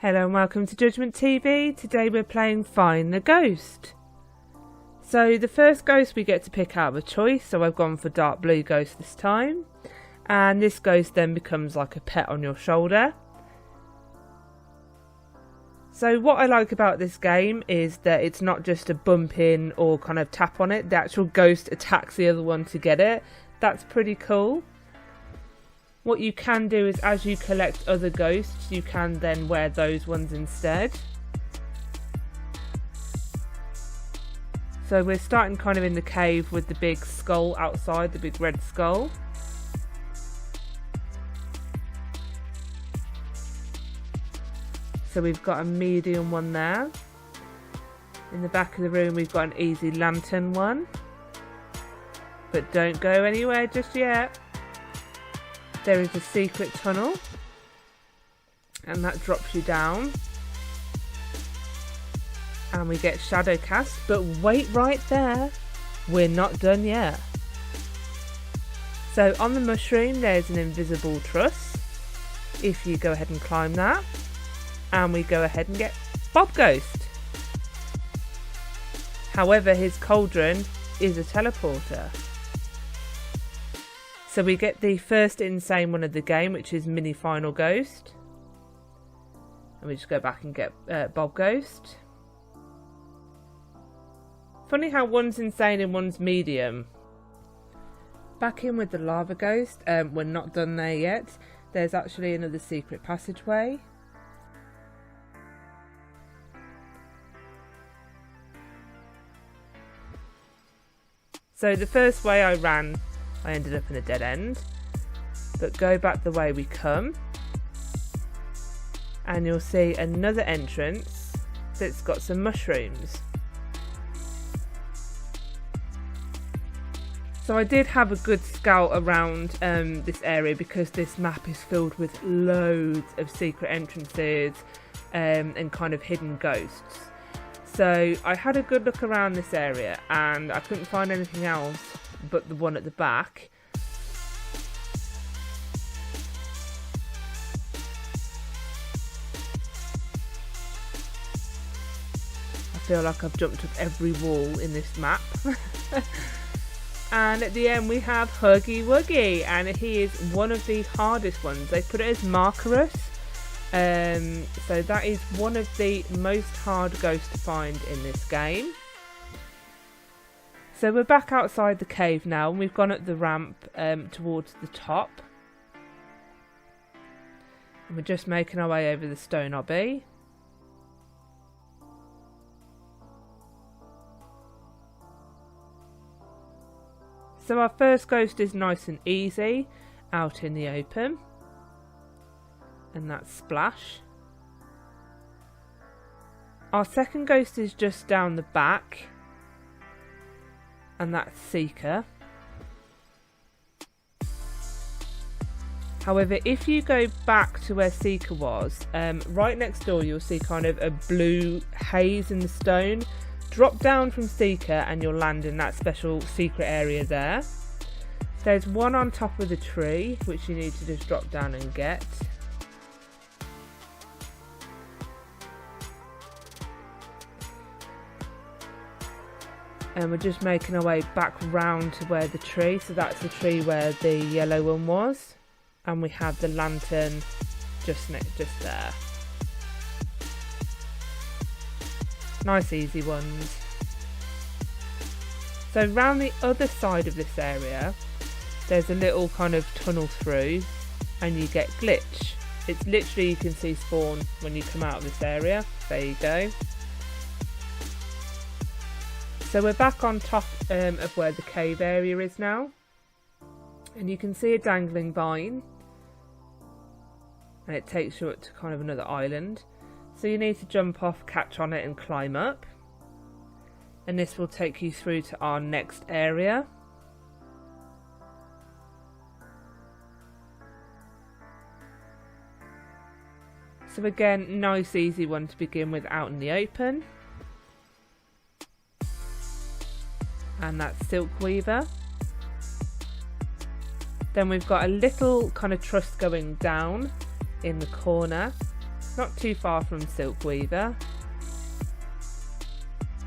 Hello and welcome to JudgementTV. Today we're playing Find the Ghost. So the first ghost we get to pick out of a choice, so I've gone for dark blue ghost this time. And this ghost then becomes like a pet on your shoulder. So what I like about this game is that it's not just a bump in or kind of tap on it. The actual ghost attacks the other one to get it. That's pretty cool. What you can do is as you collect other ghosts, you can then wear those ones instead. So we're starting kind of in the cave with the big skull outside, the big red skull. So we've got a medium one there. In the back of the room we've got an easy lantern one. But don't go anywhere just yet. There is a secret tunnel, and that drops you down, and we get shadow cast, but wait right there, we're not done yet. So on the mushroom there's an invisible truss, if you go ahead and climb that, and we go ahead and get Bob Ghost. However, his cauldron is a teleporter. So we get the first insane one of the game, which is Mini Final Ghost. And we just go back and get Bob Ghost. Funny how one's insane and one's medium. Back in with the Lava Ghost. We're not done there yet. There's actually another secret passageway. So the first way I ran, I ended up in a dead end, but go back the way we come and you'll see another entrance that's got some mushrooms. So I did have a good scout around this area because this map is filled with loads of secret entrances and kind of hidden ghosts. So I had a good look around this area and I couldn't find anything else but the one at the back. I feel like I've jumped up every wall in this map. And at the end we have Huggy Wuggy, and he is one of the hardest ones. They put it as markerous. So that is one of the most hard ghosts to find in this game. So we're back outside the cave now, and we've gone up the ramp towards the top. And we're just making our way over the stone obby. So our first ghost is nice and easy, out in the open. And that's Splash. Our second ghost is just down the back. And that's Seeker. However, if you go back to where Seeker was, right next door you'll see kind of a blue haze in the stone. Drop down from Seeker and you'll land in that special secret area there. There's one on top of the tree which you need to just drop down and get. And we're just making our way back round to where the tree, so that's the tree where the yellow one was, and we have the lantern just there. Nice easy ones. So round the other side of this area there's a little kind of tunnel through and you get glitch. It's literally, you can see spawn when you come out of this area. There you go. So we're back on top of where the cave area is now, and you can see a dangling vine, and it takes you up to kind of another island. So you need to jump off, catch on it and climb up, and this will take you through to our next area. So again, nice easy one to begin with out in the open. And that's Silk Weaver. Then we've got a little kind of truss going down in the corner, not too far from Silk Weaver.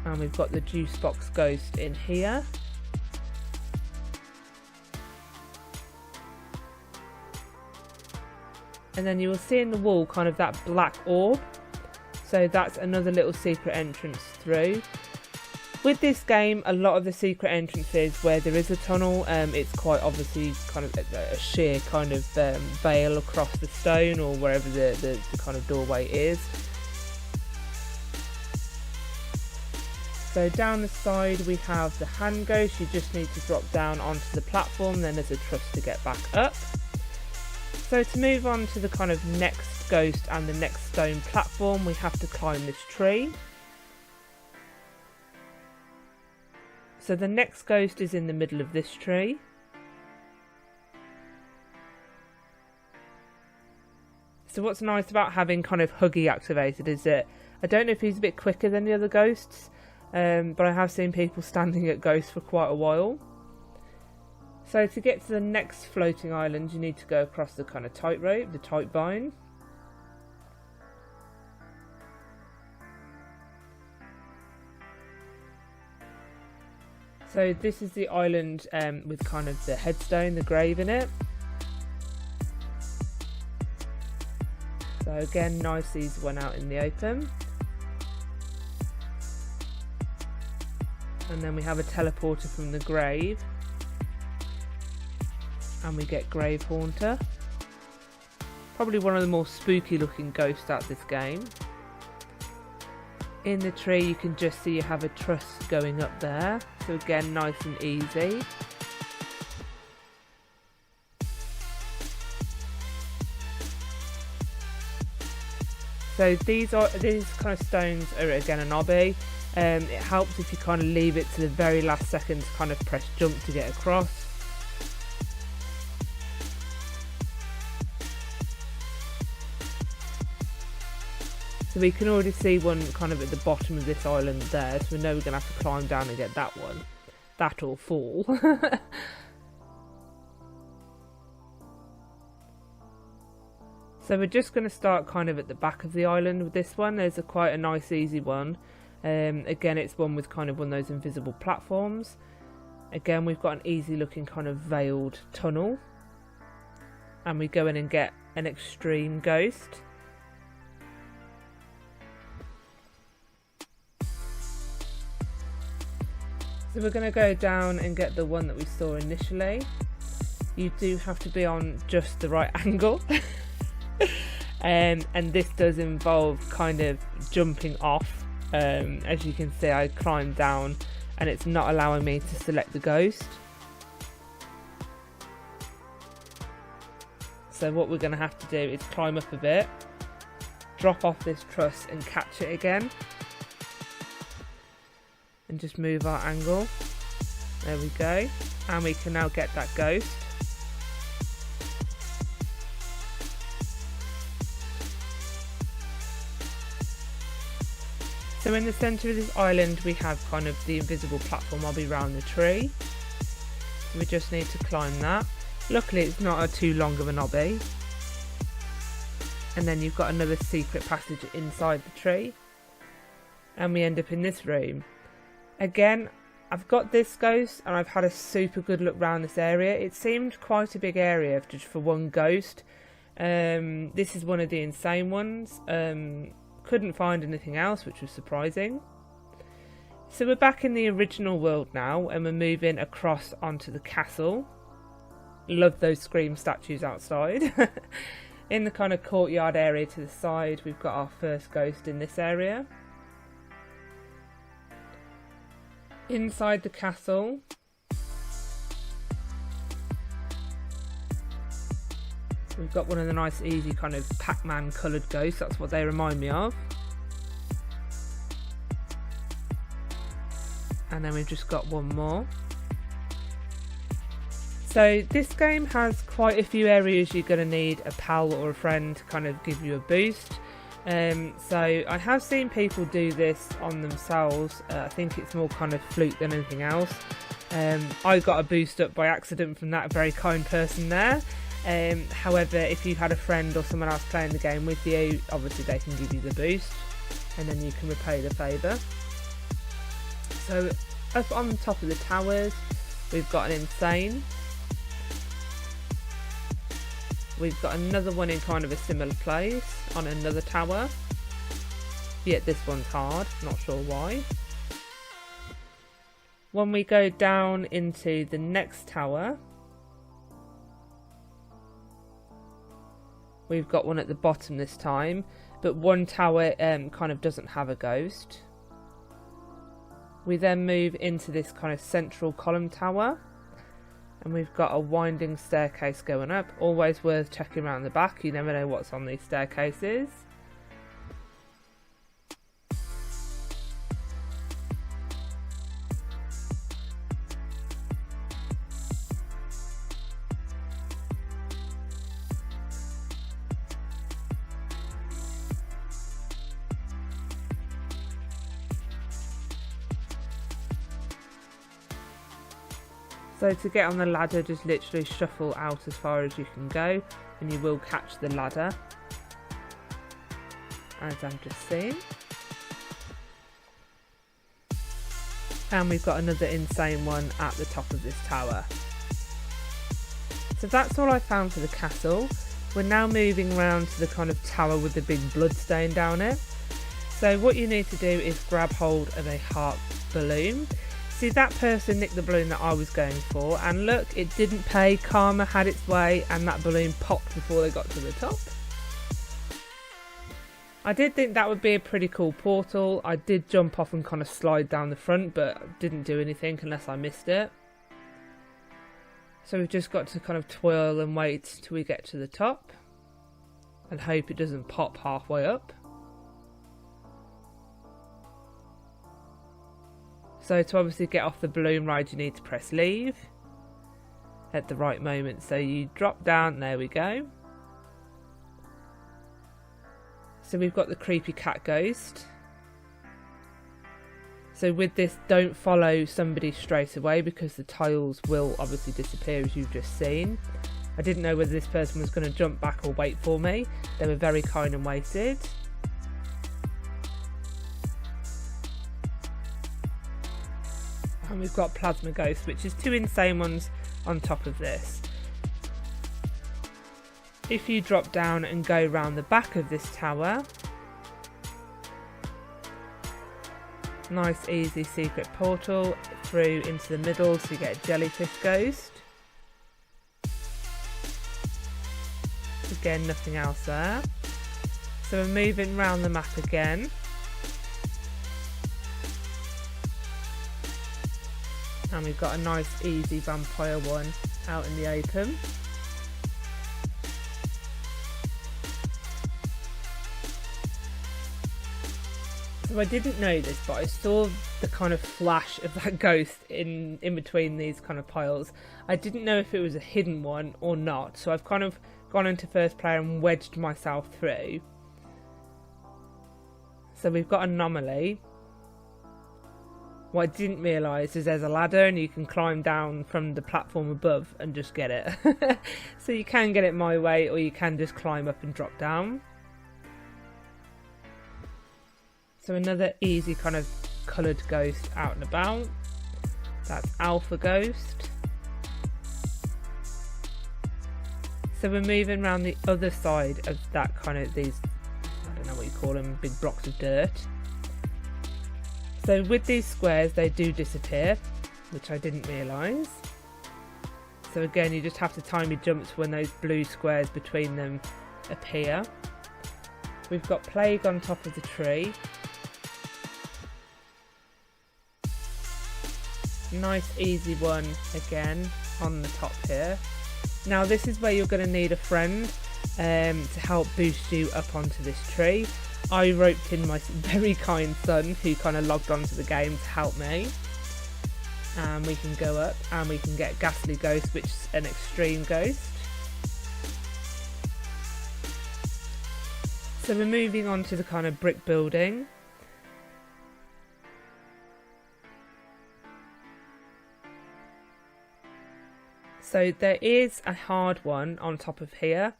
And we've got the juice box ghost in here. And then you will see in the wall kind of that black orb. So that's another little secret entrance through. With this game, a lot of the secret entrances where there is a tunnel, it's quite obviously kind of a sheer kind of veil across the stone or wherever the kind of doorway is. So down the side we have the hand ghost. You just need to drop down onto the platform, then there's a truss to get back up. So to move on to the kind of next ghost and the next stone platform, we have to climb this tree. So the next ghost is in the middle of this tree. So what's nice about having kind of Huggy activated is that I don't know if he's a bit quicker than the other ghosts, but I have seen people standing at ghosts for quite a while. So to get to the next floating island, you need to go across the kind of tightrope, the tight vine. So this is the island with kind of the headstone, the grave in it. So again, nice easy one out in the open. And then we have a teleporter from the grave. And we get Grave Haunter. Probably one of the more spooky looking ghosts at this game. In the tree you can just see you have a truss going up there. So again, nice and easy. So these kind of stones are again an obby. It helps if you kind of leave it to the very last second to kind of press jump to get across. So we can already see one kind of at the bottom of this island there, so we know we're going to have to climb down and get that one. That or fall. So we're just going to start kind of at the back of the island with this one. There's quite a nice easy one. Again, it's one with kind of one of those invisible platforms. Again, we've got an easy looking kind of veiled tunnel. And we go in and get an extreme ghost. So we're going to go down and get the one that we saw initially. You do have to be on just the right angle. And this does involve kind of jumping off. As you can see, I climbed down and it's not allowing me to select the ghost. So what we're going to have to do is climb up a bit, drop off this truss and catch it again. And just move our angle. There we go. And we can now get that ghost. So in the centre of this island we have kind of the invisible platform obby round the tree. We just need to climb that. Luckily it's not too long of an obby. And then you've got another secret passage inside the tree. And we end up in this room. Again, I've got this ghost and I've had a super good look around this area. It seemed quite a big area just for one ghost. This is one of the insane ones. Couldn't find anything else, which was surprising. So we're back in the original world now and we're moving across onto the castle. Love those scream statues outside. In the kind of courtyard area to the side, we've got our first ghost in this area. Inside the castle, we've got one of the nice easy kind of Pac-Man coloured ghosts, that's what they remind me of. And then we've just got one more. So this game has quite a few areas you're going to need a pal or a friend to kind of give you a boost. So I have seen people do this on themselves. I think it's more kind of fluke than anything else. I got a boost up by accident from that very kind person there. However, if you had a friend or someone else playing the game with you, obviously they can give you the boost and then you can repay the favour. So up on top of the towers we've got an insane. We've got another one in kind of a similar place on another tower, yet this one's hard, not sure why. When we go down into the next tower, we've got one at the bottom this time, but one tower kind of doesn't have a ghost. We then move into this kind of central column tower, and we've got a winding staircase going up. Always worth checking around the back, you never know what's on these staircases. So to get on the ladder, just literally shuffle out as far as you can go and you will catch the ladder, as I've just seen. And we've got another insane one at the top of this tower. So that's all I found for the castle. We're now moving around to the kind of tower with the big blood stain down it. So what you need to do is grab hold of a heart balloon. See, that person nicked the balloon that I was going for, and look, it didn't pay. Karma had its way and that balloon popped before they got to the top. I did think that would be a pretty cool portal. I did jump off and kind of slide down the front, but didn't do anything unless I missed it. So we've just got to kind of toil and wait till we get to the top and hope it doesn't pop halfway up. So to obviously get off the balloon ride, you need to press leave at the right moment. So you drop down, there we go. So we've got the creepy cat ghost. So with this, don't follow somebody straight away because the tiles will obviously disappear, as you've just seen. I didn't know whether this person was going to jump back or wait for me. They were very kind and waited. And we've got Plasma Ghost, which is two insane ones on top of this. If you drop down and go round the back of this tower, nice easy secret portal through into the middle, so you get a jellyfish ghost. Again, nothing else there. So we're moving around the map again. And we've got a nice easy vampire one out in the open. So I didn't know this, but I saw the kind of flash of that ghost in between these kind of piles. I didn't know if it was a hidden one or not, so I've kind of gone into first player and wedged myself through. So we've got Anomaly. What I didn't realise is there's a ladder and you can climb down from the platform above and just get it. So you can get it my way, or you can just climb up and drop down. So another easy kind of coloured ghost out and about. That's Alpha Ghost. So we're moving around the other side of that kind of these, I don't know what you call them, big blocks of dirt. So with these squares, they do disappear, which I didn't realise. So again, you just have to time your jumps when those blue squares between them appear. We've got Plague on top of the tree. Nice easy one again on the top here. Now this is where you're going to need a friend to help boost you up onto this tree. I roped in my very kind son who kind of logged onto the game to help me. And we can go up and we can get Ghastly Ghost, which is an extreme ghost. So we're moving on to the kind of brick building. So there is a hard one on top of here.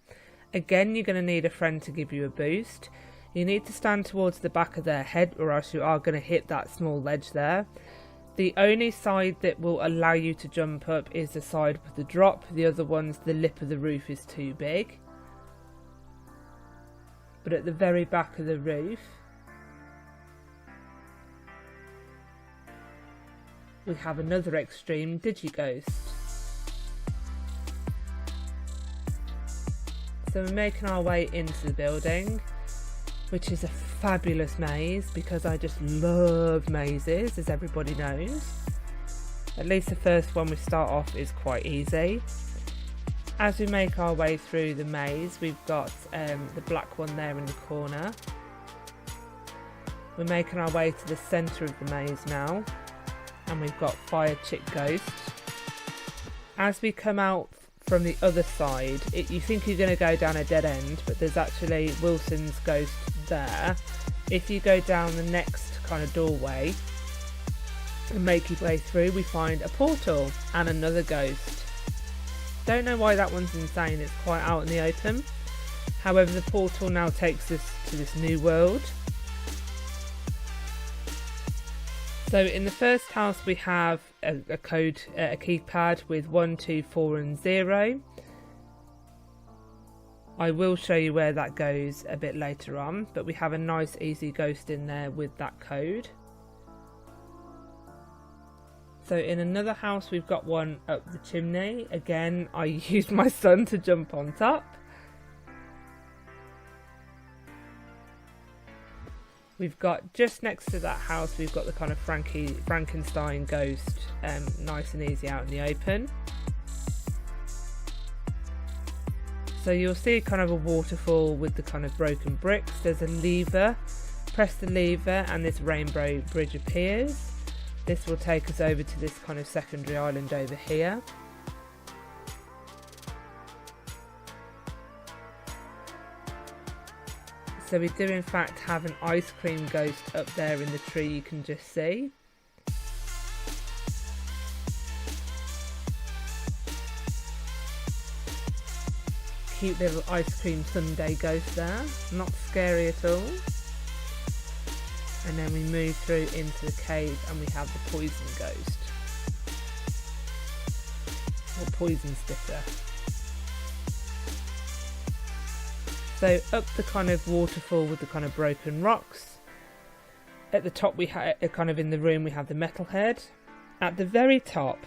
Again, you're going to need a friend to give you a boost. You need to stand towards the back of their head, or else you are going to hit that small ledge there. The only side that will allow you to jump up is the side with the drop. The other ones, the lip of the roof is too big. But at the very back of the roof, we have another extreme Digighost. So we're making our way into the building, which is a fabulous maze because I just love mazes, as everybody knows. At least the first one we start off is quite easy. As we make our way through the maze, we've got the black one there in the corner. We're making our way to the centre of the maze now, and we've got Fire Chick Ghost. As we come out from the other side, you think you're going to go down a dead end, but there's actually Wilson's ghost there. If you go down the next kind of doorway and make your way through, we find a portal and another ghost. Don't know why that one's insane, it's quite out in the open. However, the portal now takes us to this new world. So in the first house we have a keypad with 1, 2, 4 and 0. I will show you where that goes a bit later on, but we have a nice easy ghost in there with that code. So in another house we've got one up the chimney. Again, I used my son to jump on top. We've got just next to that house, we've got the kind of Frankenstein ghost, nice and easy out in the open. So you'll see kind of a waterfall with the kind of broken bricks. There's a lever, press the lever and this rainbow bridge appears. This will take us over to this kind of secondary island over here. So we do in fact have an ice cream ghost up there in the tree, you can just see. Cute little ice cream sundae ghost there, not scary at all. And then we move through into the cave and we have the poison ghost. Or poison spitter. So up the kind of waterfall with the kind of broken rocks. At the top we have, kind of in the room, we have the metal head. At the very top,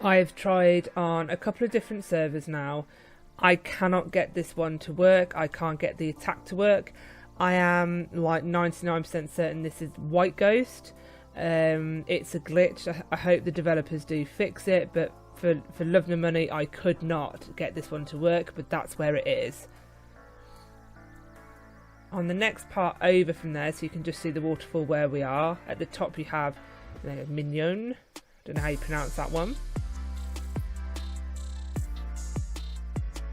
I have tried on a couple of different servers now. I cannot get this one to work. I can't get the attack to work. I am like 99% certain this is White Ghost. It's a glitch. I hope the developers do fix it, but for love nor money I could not get this one to work, but that's where it is. On the next part over from there, so you can just see the waterfall where we are. At the top you have Mignon. Don't know how you pronounce that one.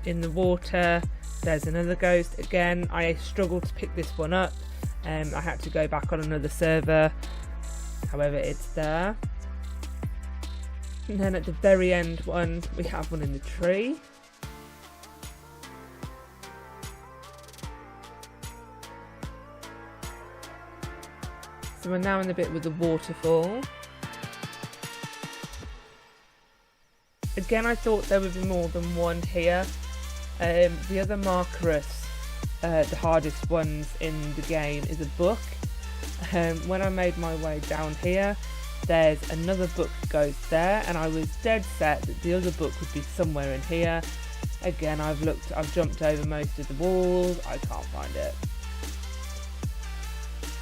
In the water there's another ghost. Again, I struggled to pick this one up. I had to go back on another server. However, it's there. And then at the very end one, we have one in the tree. So we're now in the bit with the waterfall. Again, I thought there would be more than one here. The other markerous, the hardest ones in the game, is a book. When I made my way down here, there's another book ghost there, and I was dead set that the other book would be somewhere in here. Again, I've jumped over most of the walls, I can't find it.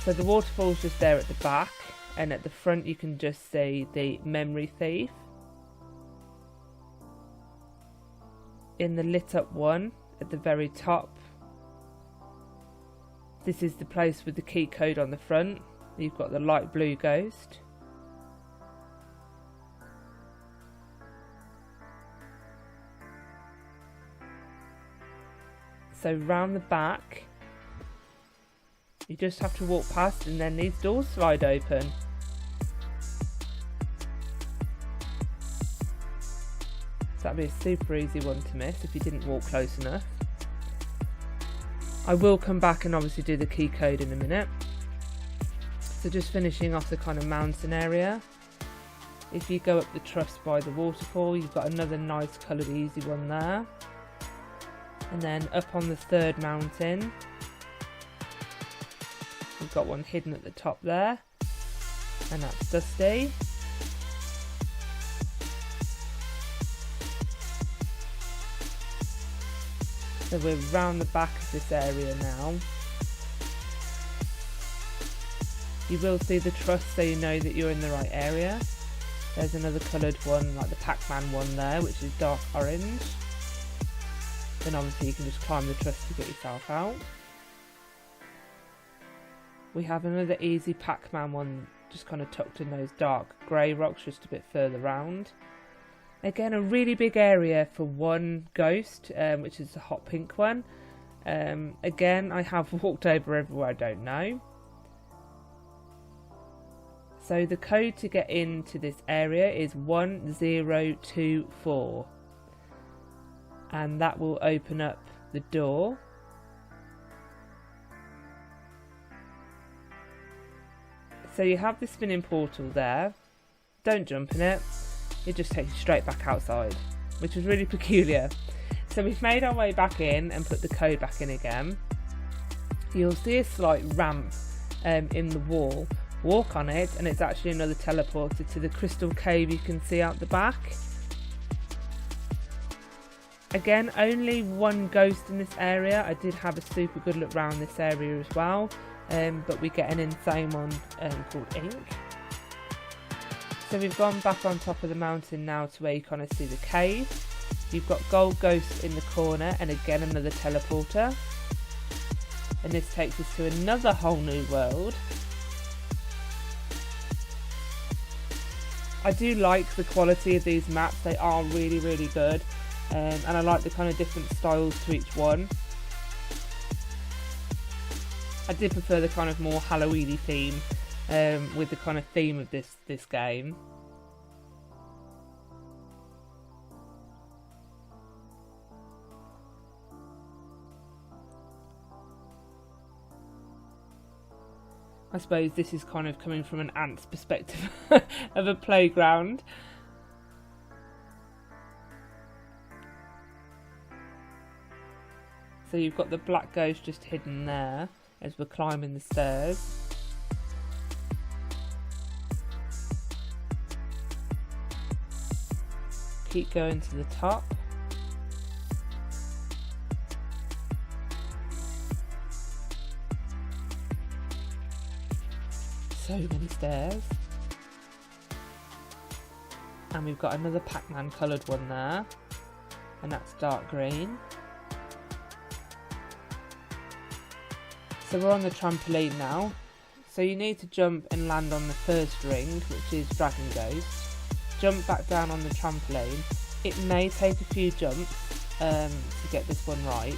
So the waterfall's just there at the back, and at the front you can just see the memory thief. In the lit up one at the very top, this is the place with the key code on the front. You've got the light blue ghost. So round the back you just have to walk past, and then these doors slide open. that'd be a super easy one to miss if you didn't walk close enough. I will come back and obviously do the key code in a minute. So just finishing off the kind of mountain area. If you go up the truss by the waterfall, you've got another nice coloured easy one there. And then up on the third mountain, we've got one hidden at the top there, and that's Dusty. So we're round the back of this area now. You will see the truss so you know that you're in the right area. There's another coloured one, like the Pac-Man one there, which is dark orange. Then obviously you can just climb the truss to get yourself out. We have another easy Pac-Man one just kind of tucked in those dark grey rocks just a bit further round. Again, a really big area for one ghost, which is the hot pink one. Again, I have walked over everywhere I don't know. So the code to get into this area is 1024. And that will open up the door. So you have the spinning portal there. Don't jump in it. It just takes you straight back outside, which was really peculiar. So we've made our way back in and put the code back in again. You'll see a slight ramp in the wall. Walk on it and it's actually another teleporter to the crystal cave you can see out the back. Again, only one ghost in this area. I did have a super good look around this area as well, but we get an insane one called Ink. So we've gone back on top of the mountain now to where you kind of see the cave. You've got gold ghosts in the corner and again another teleporter. And this takes us to another whole new world. I do like the quality of these maps. They are really, really good. And I like the kind of different styles to each one. I did prefer the kind of more Halloween-y theme with the kind of theme of this game. I suppose this is kind of coming from an ant's perspective of a playground. So you've got the black ghost just hidden there as we're climbing the stairs. Keep going to the top. So many stairs. And we've got another Pac-Man coloured one there. And that's dark green. So we're on the trampoline now. So you need to jump and land on the first ring, which is Dragon Ghost. Jump back down on the trampoline. It may take a few jumps to get this one right.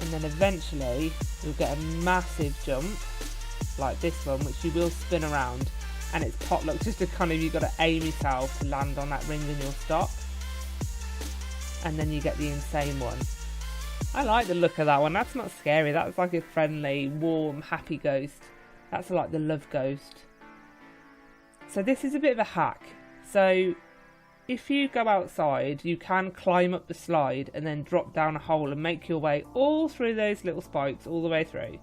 And then eventually you'll get a massive jump like this one, which you will spin around, and it's potluck just to kind of, you've got to aim yourself to land on that ring and you'll stop. And then you get the insane one. I like the look of that one. That's not scary. That's like a friendly, warm, happy ghost. That's like the love ghost. So this is a bit of a hack. So if you go outside, you can climb up the slide and then drop down a hole and make your way all through those little spikes all the way through.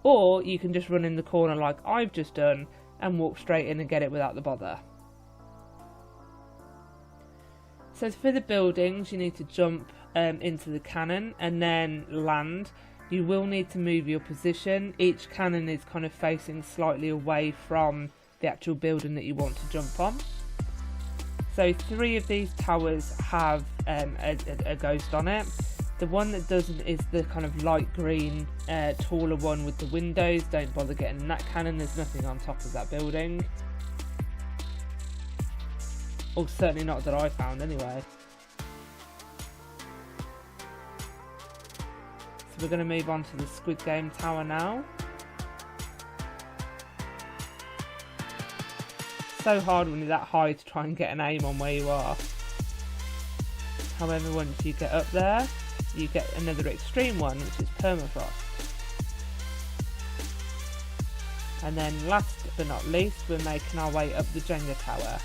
Or you can just run in the corner like I've just done and walk straight in and get it without the bother. So for the buildings, you need to jump into the cannon and then land. You will need to move your position. Each cannon is kind of facing slightly away from the actual building that you want to jump on. So 3 of these towers have a ghost on it. The one that doesn't is the kind of light green, taller one with the windows. Don't bother getting that cannon, there's nothing on top of that building. Or certainly not that I found anyway. So we're going to move on to the Squid Game Tower now. So hard when you're that high to try and get an aim on where you are. However, once you get up there, you get another extreme one, which is permafrost. And then last but not least, we're making our way up the Jenga tower.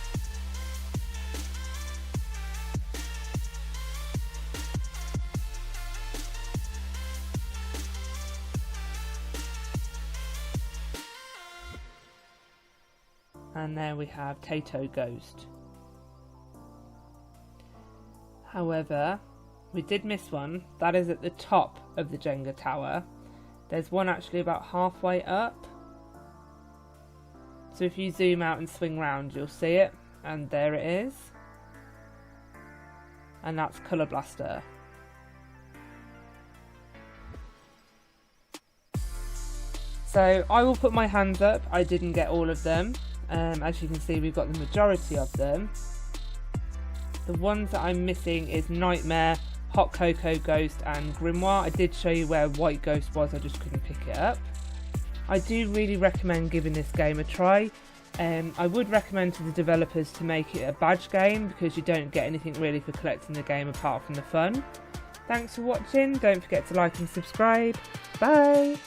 And there we have Tato Ghost. However, we did miss one. That is at the top of the Jenga tower. There's one actually about halfway up. So if you zoom out and swing round, you'll see it. And there it is. And that's Colour Blaster. So I will put my hands up. I didn't get all of them. As you can see, we've got the majority of them. The ones that I'm missing is Nightmare, Hot Cocoa Ghost and Grimoire. I did show you where White Ghost was, I just couldn't pick it up. I do really recommend giving this game a try. I would recommend to the developers to make it a badge game because you don't get anything really for collecting the game apart from the fun. Thanks for watching, don't forget to like and subscribe. Bye!